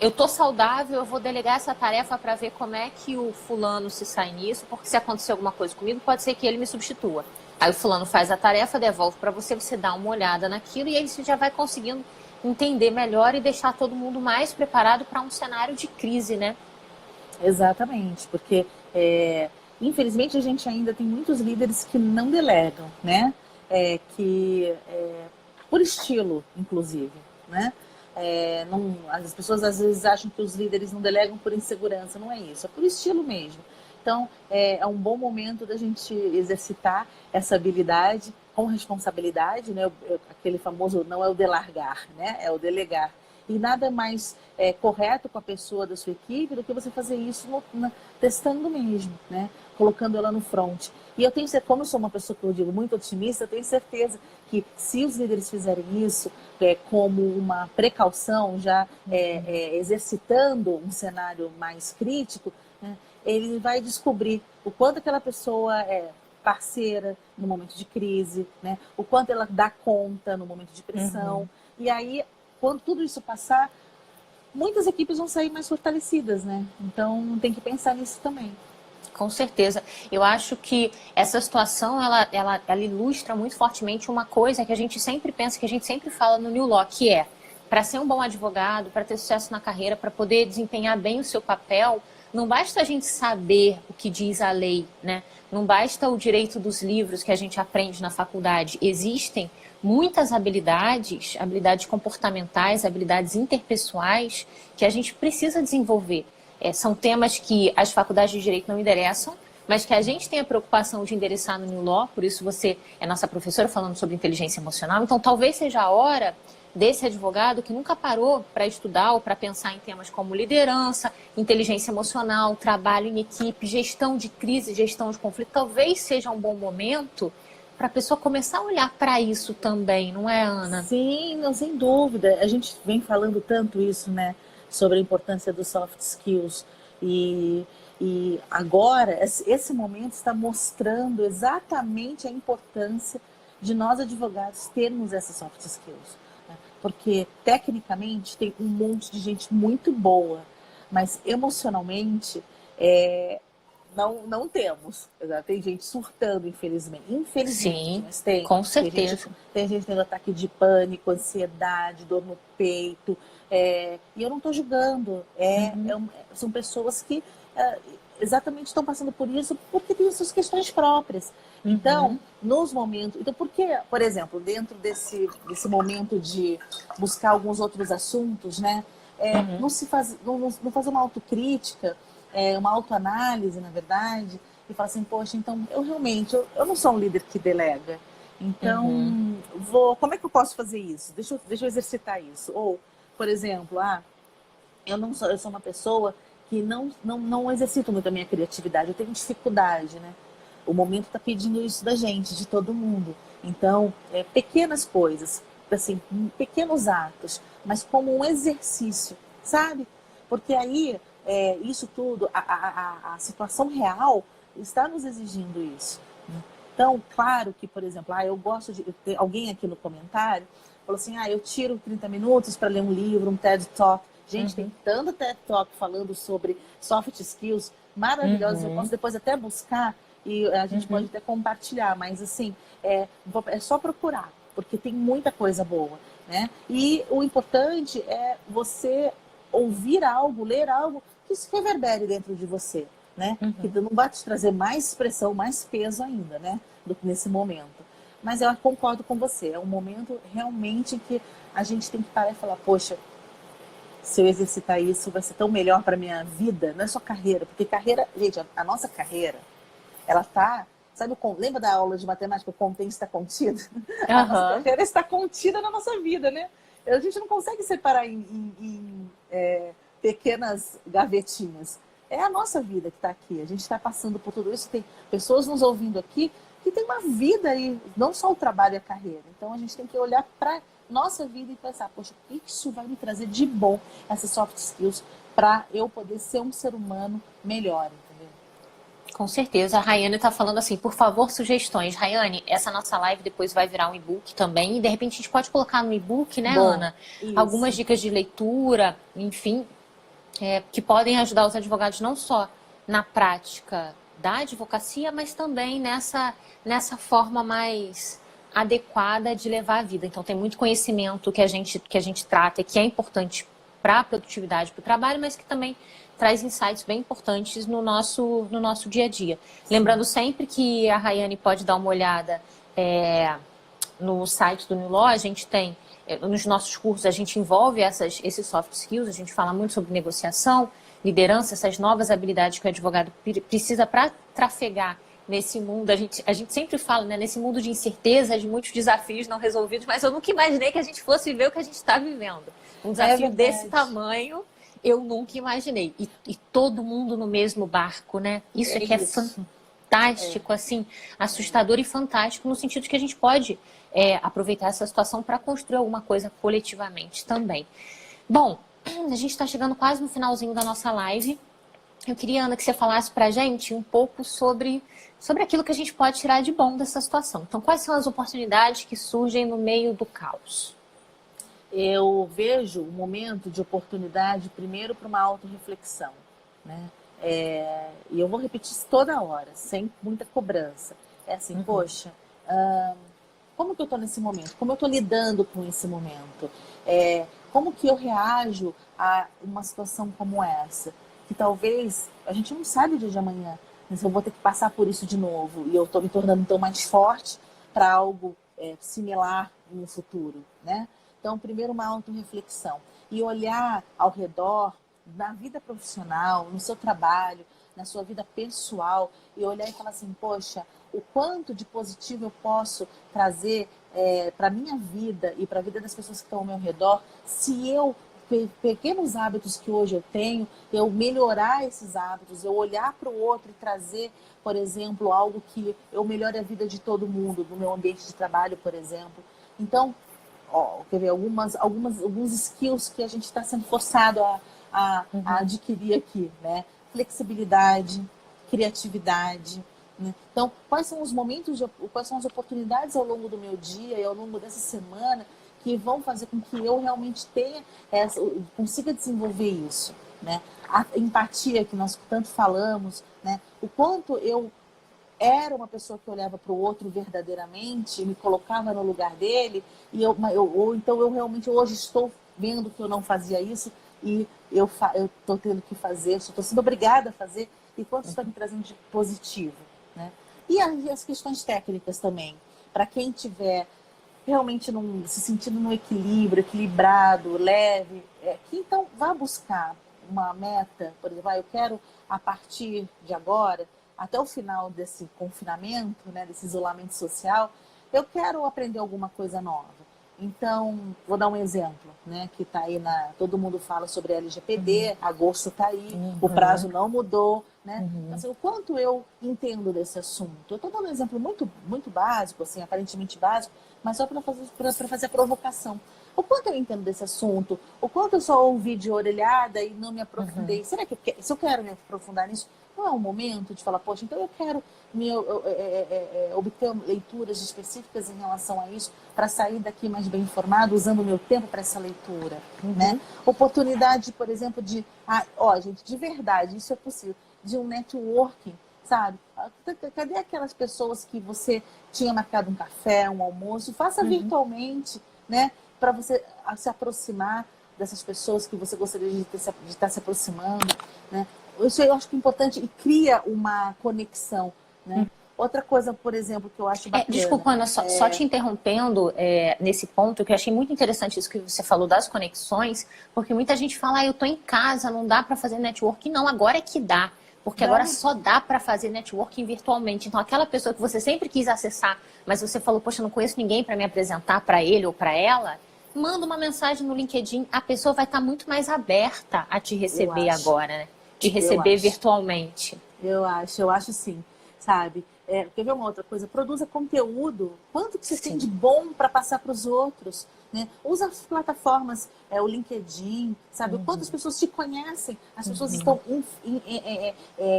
eu tô saudável, eu vou delegar essa tarefa para ver como é que o fulano se sai nisso, porque se acontecer alguma coisa comigo, pode ser que ele me substitua. Aí o fulano faz a tarefa, devolve para você, você dá uma olhada naquilo e aí você já vai conseguindo entender melhor e deixar todo mundo mais preparado para um cenário de crise, né? Exatamente, porque infelizmente a gente ainda tem muitos líderes que não delegam, né? Por estilo, inclusive. né? As pessoas às vezes acham que os líderes não delegam por insegurança, não é isso, é por estilo mesmo. Então, é um bom momento da gente exercitar essa habilidade com responsabilidade, né? Aquele famoso não é o delargar, né? É o delegar. E nada mais correto com a pessoa da sua equipe do que você fazer isso testando mesmo, né? Colocando ela no front. E eu tenho certeza, como eu sou uma pessoa que eu digo muito otimista, eu tenho certeza que se os líderes fizerem isso como uma precaução, já exercitando um cenário mais crítico, né, ele vai descobrir o quanto aquela pessoa é parceira no momento de crise, né, o quanto ela dá conta no momento de pressão. E aí, quando tudo isso passar, muitas equipes vão sair mais fortalecidas, né? Então, tem que pensar nisso também. Com certeza. Eu acho que essa situação, ela ilustra muito fortemente uma coisa que a gente sempre pensa, que a gente sempre fala no New Law, que é, para ser um bom advogado, para ter sucesso na carreira, para poder desempenhar bem o seu papel, não basta a gente saber o que diz a lei, né? Não basta o direito dos livros que a gente aprende na faculdade. Existem muitas habilidades, habilidades comportamentais, habilidades interpessoais, que a gente precisa desenvolver. São temas que as faculdades de Direito não endereçam, mas que a gente tem a preocupação de endereçar no New Law, por isso você é nossa professora falando sobre inteligência emocional. Então, talvez seja a hora desse advogado que nunca parou para estudar ou para pensar em temas como liderança, inteligência emocional, trabalho em equipe, gestão de crise, gestão de conflito. Talvez seja um bom momento para a pessoa começar a olhar para isso também, não é, Ana? Sim, não, sem dúvida. A gente vem falando tanto isso, né? Sobre a importância dos soft skills. E agora, esse momento está mostrando exatamente a importância de nós, advogados, termos essas soft skills. Né? Porque, tecnicamente, tem um monte de gente muito boa, mas emocionalmente, não temos. Tem gente surtando, infelizmente. Sim, Mas tem. com certeza. Tem gente tendo ataque de pânico, ansiedade, dor no peito. E eu não estou julgando. São pessoas que exatamente estão passando por isso porque têm suas questões próprias. Então, nos momentos... Então, por que, por exemplo, dentro desse momento de buscar alguns outros assuntos, né? Não fazer uma autocrítica, uma autoanálise, na verdade, e falar assim, poxa, então, eu não sou um líder que delega. Então, como é que eu posso fazer isso? Deixa eu exercitar isso. Ou, por exemplo, eu sou uma pessoa que não exercito muito a minha criatividade, eu tenho dificuldade, né? O momento está pedindo isso da gente, de todo mundo. Então, pequenas coisas, assim, pequenos atos, mas como um exercício, sabe? Porque aí, isso tudo, a situação real está nos exigindo isso. Né? Então, claro que, por exemplo, eu gosto de... Alguém aqui no comentário falou assim, eu tiro 30 minutos para ler um livro, um TED Talk. Gente, tem tanto TED Talk falando sobre soft skills maravilhosos. Eu posso depois até buscar e a gente pode até compartilhar. Mas, assim, é só procurar, porque tem muita coisa boa, né? E o importante é você ouvir algo, ler algo que se reverbere dentro de você, né? Que não vai te trazer mais expressão, mais peso ainda, né? Do que nesse momento. Mas eu concordo com você, é um momento realmente que a gente tem que parar e falar, poxa, se eu exercitar isso vai ser tão melhor para minha vida, não é só carreira, porque carreira, gente, a nossa carreira, ela tá, sabe, lembra da aula de matemática, o contém está contido? A nossa carreira está contida na nossa vida, né? A gente não consegue separar em pequenas gavetinhas. É a nossa vida que está aqui, a gente está passando por tudo isso, tem pessoas nos ouvindo aqui que tem uma vida aí, não só o trabalho e a carreira. Então a gente tem que olhar para nossa vida e pensar, poxa, o que isso vai me trazer de bom, essas soft skills, para eu poder ser um ser humano melhor, entendeu? Com certeza. A Rayane está falando assim, por favor, sugestões. Rayane, essa nossa live depois vai virar um e-book também, e de repente a gente pode colocar no e-book, né, Bom, Ana? isso. Algumas dicas de leitura, enfim, que podem ajudar os advogados não só na prática da advocacia, mas também nessa forma mais adequada de levar a vida. Então tem muito conhecimento que a gente trata e que é importante para a produtividade, para o trabalho, mas que também traz insights bem importantes no nosso dia a dia. Sim. Lembrando sempre que a Rayane pode dar uma olhada no site do New Law, a gente tem, nos nossos cursos, a gente envolve esses soft skills, a gente fala muito sobre negociação, liderança, essas novas habilidades que o advogado precisa para trafegar nesse mundo. A gente sempre fala, né, nesse mundo de incertezas, de muitos desafios não resolvidos, mas eu nunca imaginei que a gente fosse viver o que a gente está vivendo. Um desafio desse tamanho, eu nunca imaginei. E todo mundo no mesmo barco, né? Isso é fantástico, assim, assustador e fantástico, no sentido de que a gente pode aproveitar essa situação para construir alguma coisa coletivamente também. Bom, a gente está chegando quase no finalzinho da nossa live. Eu queria, Ana, que você falasse para a gente um pouco sobre aquilo que a gente pode tirar de bom dessa situação. Então, quais são as oportunidades que surgem no meio do caos? Eu vejo um momento de oportunidade, primeiro, para uma autorreflexão, né? E eu vou repetir isso toda hora, sem muita cobrança. É assim, poxa, como que eu estou nesse momento? Como eu estou lidando com esse momento? Como que eu reajo a uma situação como essa? Que talvez, a gente não sabe o dia de amanhã, mas eu vou ter que passar por isso de novo. E eu estou me tornando então mais forte para algo similar no futuro, né? Então, primeiro uma autorreflexão. E olhar ao redor, na vida profissional, no seu trabalho, na sua vida pessoal, e olhar e falar assim, poxa, o quanto de positivo eu posso trazer para a minha vida e para a vida das pessoas que estão ao meu redor, se eu, pequenos hábitos que hoje eu tenho, eu melhorar esses hábitos, eu olhar para o outro e trazer, por exemplo, algo que eu melhore a vida de todo mundo, do meu ambiente de trabalho, por exemplo. Então, quer ver, alguns skills que a gente está sendo forçado a adquirir aqui, né? Flexibilidade, criatividade, né? Então, quais são os momentos, quais são as oportunidades ao longo do meu dia e ao longo dessa semana que vão fazer com que eu realmente consiga desenvolver isso, né? A empatia que nós tanto falamos, né? O quanto eu era uma pessoa que olhava para o outro verdadeiramente, me colocava no lugar dele, ou então eu realmente hoje estou vendo que eu não fazia isso e eu estou tendo que fazer, estou sendo obrigada a fazer, e quanto isso está me trazendo de positivo, né? E as questões técnicas também, para quem tiver realmente se sentindo no equilíbrio, equilibrado, leve, que então vá buscar uma meta, por exemplo, eu quero a partir de agora, até o final desse confinamento, né, desse isolamento social, eu quero aprender alguma coisa nova. Então, vou dar um exemplo, né, que está aí todo mundo fala sobre LGPD, agosto está aí, o prazo não mudou, né? Então, assim, o quanto eu entendo desse assunto. Eu estou dando um exemplo muito, muito básico, assim, aparentemente básico, mas só para fazer a provocação. O quanto eu entendo desse assunto, o quanto eu só ouvi de orelhada e não me aprofundei. Será que se eu quero me aprofundar nisso, não é um momento de falar, poxa, então eu quero obter leituras específicas em relação a isso, para sair daqui mais bem informado, usando o meu tempo para essa leitura, né? Oportunidade, por exemplo, gente, de verdade, isso é possível, de um networking, sabe? Cadê aquelas pessoas que você tinha marcado um café, um almoço? Faça virtualmente, né? Para você se aproximar dessas pessoas que você gostaria de estar se aproximando, né? Isso eu acho que é importante e cria uma conexão, né? Outra coisa, por exemplo, que eu acho bacana... Desculpa, Ana, só te interrompendo nesse ponto, que eu achei muito interessante isso que você falou das conexões, porque muita gente fala, eu tô em casa, não dá para fazer networking. Não, agora é que dá, porque agora só dá para fazer networking virtualmente. Então, aquela pessoa que você sempre quis acessar, mas você falou, poxa, eu não conheço ninguém para me apresentar para ele ou para ela, manda uma mensagem no LinkedIn, a pessoa vai estar muito mais aberta a te receber agora, né? De receber virtualmente. Eu acho sim, sabe? Quer ver uma outra coisa? Produza conteúdo. Quanto que você tem de bom para passar para os outros, né? Usa as plataformas, o LinkedIn, sabe? Quantas pessoas te conhecem? As pessoas estão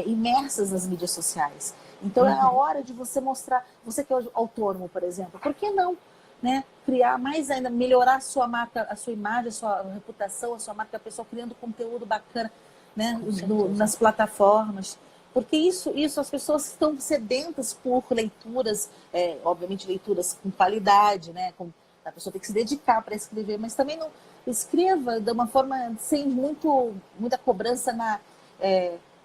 imersas nas mídias sociais. Então é a hora de você mostrar, você que é autônomo, por exemplo, por que não? Né? Criar mais ainda, melhorar a sua marca, a sua imagem, a sua reputação, a sua marca pessoal, criando conteúdo bacana, né? Nas plataformas. Porque isso as pessoas estão sedentas por leituras, obviamente leituras com qualidade, né? A pessoa tem que se dedicar para escrever, mas também não escreva de uma forma sem muita cobrança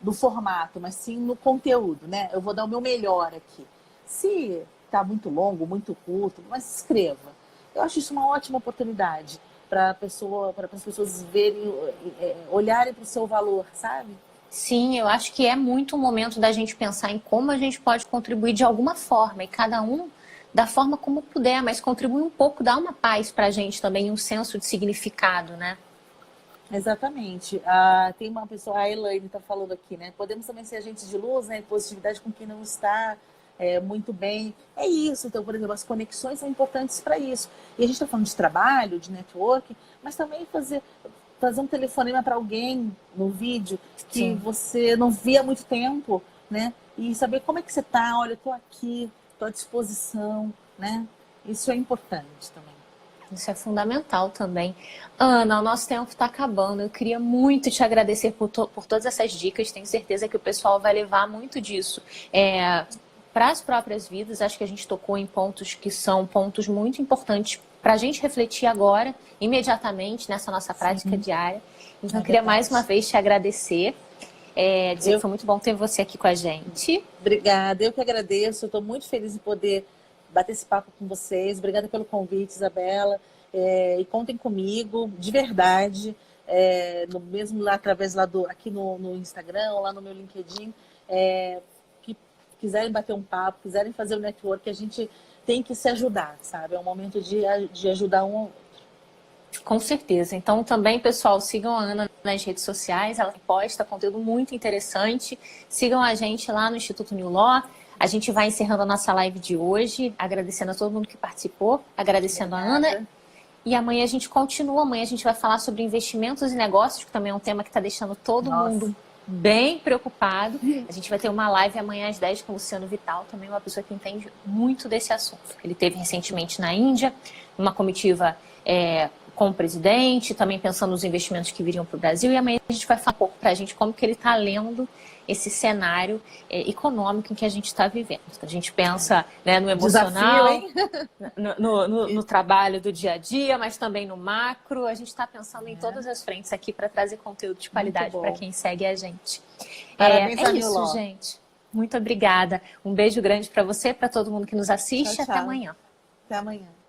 do formato, mas sim no conteúdo, né? Eu vou dar o meu melhor aqui. Se está muito longo, muito curto, mas escreva. Eu acho isso uma ótima oportunidade para as pessoas verem, olharem para o seu valor, sabe? Sim, eu acho que é muito o momento da gente pensar em como a gente pode contribuir de alguma forma, e cada um da forma como puder, mas contribuir um pouco, dá uma paz para a gente também, um senso de significado, né? Exatamente. Tem uma pessoa, a Elaine está falando aqui, né? Podemos também ser agentes de luz, né? Positividade com quem não está muito bem. É isso. Então, por exemplo, as conexões são importantes para isso. E a gente está falando de trabalho, de network, mas também fazer um telefonema para alguém no vídeo que Sim. você não via há muito tempo, né? E saber como é que você está. Olha, eu estou aqui, estou à disposição, né? Isso é importante também. Isso é fundamental também. Ana, o nosso tempo está acabando. Eu queria muito te agradecer por todas essas dicas. Tenho certeza que o pessoal vai levar muito disso para as próprias vidas. Acho que a gente tocou em pontos que são pontos muito importantes para a gente refletir agora, imediatamente, nessa nossa prática diária. Então, eu queria mais uma vez te agradecer. Dizer que foi muito bom ter você aqui com a gente. Obrigada, eu que agradeço. Estou muito feliz em poder bater esse papo com vocês. Obrigada pelo convite, Isabela. E contem comigo, de verdade. Mesmo lá através aqui no Instagram, ou lá no meu LinkedIn, que quiserem bater um papo, quiserem fazer o network, a gente tem que se ajudar, sabe? É um momento de ajudar um ao outro. Com certeza. Então também, pessoal, sigam a Ana nas redes sociais, ela posta conteúdo muito interessante. Sigam a gente lá no Instituto New Law. A gente vai encerrando a nossa live de hoje, agradecendo a todo mundo que participou, agradecendo a Ana. E amanhã a gente continua, amanhã a gente vai falar sobre investimentos e negócios, que também é um tema que está deixando todo mundo bem preocupado. A gente vai ter uma live amanhã às 10 com o Luciano Vital, também uma pessoa que entende muito desse assunto. Ele esteve recentemente na Índia, numa comitiva com o presidente, também pensando nos investimentos que viriam para o Brasil. E amanhã a gente vai falar um pouco para a gente como que ele está lendo esse cenário econômico em que a gente está vivendo. A gente pensa no emocional, no trabalho do dia a dia, mas também no macro. A gente está pensando em todas as frentes aqui para trazer conteúdo de qualidade para quem segue a gente. Parabéns, isso, gente. Muito obrigada. Um beijo grande para você, para todo mundo que nos assiste. Tchau, tchau. Até amanhã. Até amanhã.